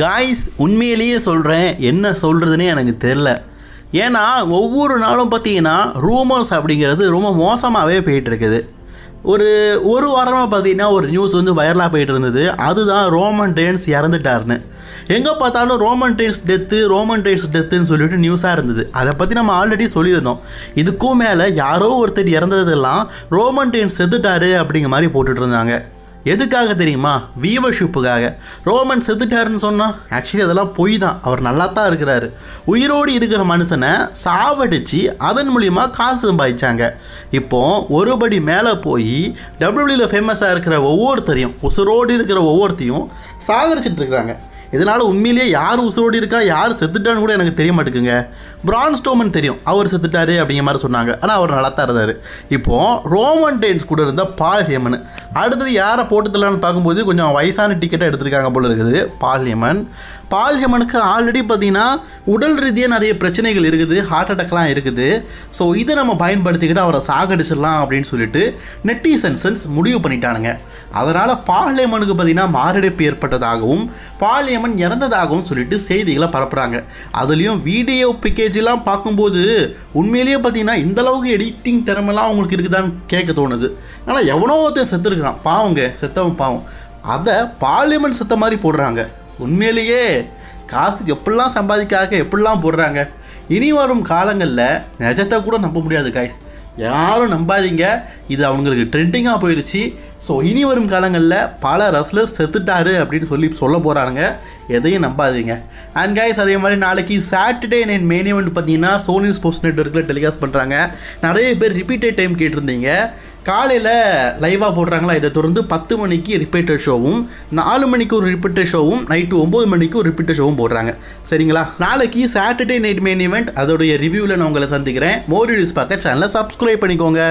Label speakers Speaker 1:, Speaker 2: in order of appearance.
Speaker 1: Guys உண்மையிலேயே சொல்கிறேன், என்ன சொல்கிறதுனே எனக்கு தெரில. ஏன்னா ஒவ்வொரு நாளும் பார்த்தீங்கன்னா ரூமர்ஸ் அப்படிங்கிறது ரொம்ப மோசமாகவே போயிட்டுருக்குது. ஒரு வாரமாக பார்த்தீங்கன்னா ஒரு நியூஸ் வந்து வைரலாக போயிட்டு இருந்தது. அதுதான் ரோமன் ரெயின்ஸ் இறந்துட்டார்னு. எங்கே பார்த்தாலும் ரோமன் ரெயின்ஸ் டெத்துன்னு சொல்லிட்டு நியூஸாக இருந்தது. அதை பற்றி நம்ம ஆல்ரெடி சொல்லியிருந்தோம். இதுக்கும் மேலே யாரோ ஒருத்தர் இறந்ததெல்லாம் ரோமன் ரெயின்ஸ் செத்துட்டாரு அப்படிங்கிற மாதிரி போட்டுட்டு இருந்தாங்க. எதுக்காக தெரியுமா? வியூவர்ஷிப்புக்காக. ரோமன் செத்துட்டாருன்னு சொன்னால் ஆக்சுவலி அதெல்லாம் பொய் தான். அவர் நல்லா தான் இருக்கிறாரு. உயிரோடு இருக்கிற மனுஷனை சாவடித்து அதன் மூலிமா காசு சம்பாதிச்சாங்க. இப்போது ஒருபடி மேலே போய் டபிள்யூடபிள்யூல ஃபேமஸாக இருக்கிற ஒவ்வொருத்தரையும், உசுரோடு இருக்கிற ஒவ்வொருத்தையும் சாகடிச்சிட்டு இருக்கிறாங்க. இதனால் உண்மையிலேயே யார் உசுரோடு இருக்கா, யார் செத்துட்டான்னு கூட எனக்கு தெரிய மாட்டேங்குங்க. பிரான் ஸ்ட்ரோமன் தெரியும், அவர் செத்துட்டாரு அப்படிங்கிற மாதிரி சொன்னாங்க. ஆனால் அவர் நல்லா தான் இருந்தார். இப்போது ரோமன் ரெயின்ஸ் கூட இருந்த பால் ஹேமன். அடுத்தது யாரை போட்டுத்தலான்னு பார்க்கும்போது கொஞ்சம் வயசான டிக்கெட்டை எடுத்திருக்காங்க போல இருக்குது. பால் ஹேமனுக்கு ஆல்ரெடி பார்த்தீங்கன்னா உடல் ரீதியாக நிறைய பிரச்சனைகள் இருக்குது, ஹார்ட் அட்டாக்லாம் இருக்குது. ஸோ இதை நம்ம பயன்படுத்திக்கிட்டு அவரை சாகடிச்சிடலாம் அப்படின்னு சொல்லிட்டு நெட்டிசன்ஸ் முடிவு பண்ணிட்டானுங்க. அதனால் பால் ஹேமனுக்கு பார்த்தீங்கன்னா மாரடைப்பு ஏற்பட்டதாகவும் பால் ஹேமன் இறந்ததாகவும் சொல்லிட்டு செய்திகளை பரப்புகிறாங்க. அதுலேயும் வீடியோ பேக்கேஜெலாம் பார்க்கும்போது உண்மையிலேயே பார்த்தீங்கன்னா இந்தளவுக்கு எடிட்டிங் திறமெல்லாம் அவங்களுக்கு இருக்குதான்னு கேட்க தோணுது. ஆனால் எவனோ ஒருத்தர் செத்துருக்குறான், பாவங்க, செத்தவன் பாவம். அதை பால் ஹேமன் செத்த மாதிரி போடுறாங்க. உண்மையிலேயே காசு எப்படிலாம் சம்பாதிக்காக எப்படிலாம் போடுறாங்க. இனி வரும் காலங்களில் நிஜத்தை கூட நம்ப முடியாது காய்ஸ். யாரும் நம்பாதீங்க, இது அவங்களுக்கு ட்ரெண்டிங்காக போயிடுச்சு. ஸோ இனி வரும் காலங்களில் பல ரெஸ்லர்ஸ் செத்துட்டாரு அப்படின்னு சொல்ல போகிறாங்க. எதையும் நம்பாதீங்க. அண்ட் கைஸ், அதே மாதிரி நாளைக்கு சாட்டர்டே நைட் மெயின் ஈவெண்ட் பார்த்தீங்கன்னா சோனி ஸ்போர்ட்ஸ் நெட்வொர்க்கில் டெலிகாஸ்ட் பண்ணுறாங்க. நிறைய பேர் ரிப்பீட்டட் டைம் கேட்டிருந்தீங்க. காலையில் லைவாக போடுறாங்களா, இதை தொடர்ந்து 10 மணிக்கு ரிப்பீட்டட் ஷோவும், 4 மணிக்கு ஒரு ரிப்பீட்டட் ஷோவும், நைட்டு 9 மணிக்கு ஒரு ரிப்பீட்டட் ஷோவும் போடுறாங்க. சரிங்களா? நாளைக்கு சாட்டர்டே நைட் மெயின் ஈவெண்ட் அதோடைய ரிவ்யூவில் நான் உங்களை சந்திக்கிறேன். மோர் வீடியோஸ் பார்க்க சேனலை சப்ஸ்கிரைப் பண்ணிக்கோங்க.